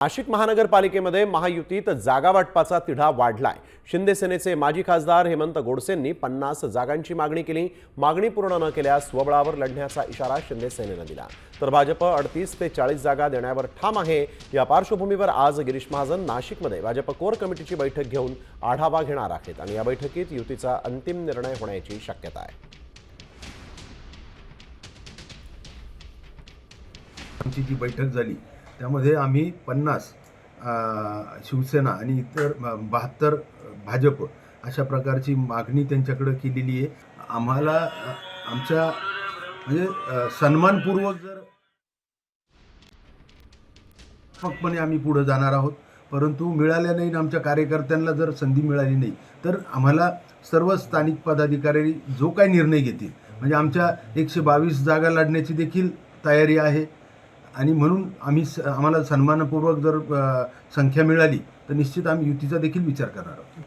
नाशिक महानगरपालिकेमध्ये महायुतीत जागा वाटपाचा तिढा वाढलाय। शिंदे सेनेचे माजी खासदार हेमंत गोडसेंनी 50 जागांची मागणी केली। मागणी पूर्ण न केल्यास स्वबळावर लढण्याचा इशारा शिंदे सेनेने दिला। तर भाजप 38 ते 40 जागा देण्यावर ठाम आहे। या पार्श्वभूमीवर आज गिरीश महाजन नाशिकमध्ये भाजप कोर कमिटीची बैठक घेऊन आढावा घेणार आहेत आणि या बैठकीत युतीचा अंतिम निर्णय होण्याची शक्यता आहे। आमची जी बैठक झाली त्यामध्ये आम्ही 50 शिवसेना आणि इतर 72 भाजप अशा प्रकारची मागणी त्यांच्याकडे केलेली आहे। आम्हाला आमच्या म्हणजे सन्मानपूर्वक जर पक्षपणे आम्ही पुढे जाणार आहोत, परंतु मिळाल्या नाही आमच्या कार्यकर्त्यांना जर संधी मिळाली नाही तर आम्हाला सर्व स्थानिक पदाधिकारी जो काही निर्णय घेतील म्हणजे आमच्या 122 जागा लढण्याची देखील तयारी आहे आणि म्हणून आम्हाला सन्मानपूर्वक जर संख्या मिळाली तर निश्चित आम्ही युतीचा देखील विचार करणार आहोत।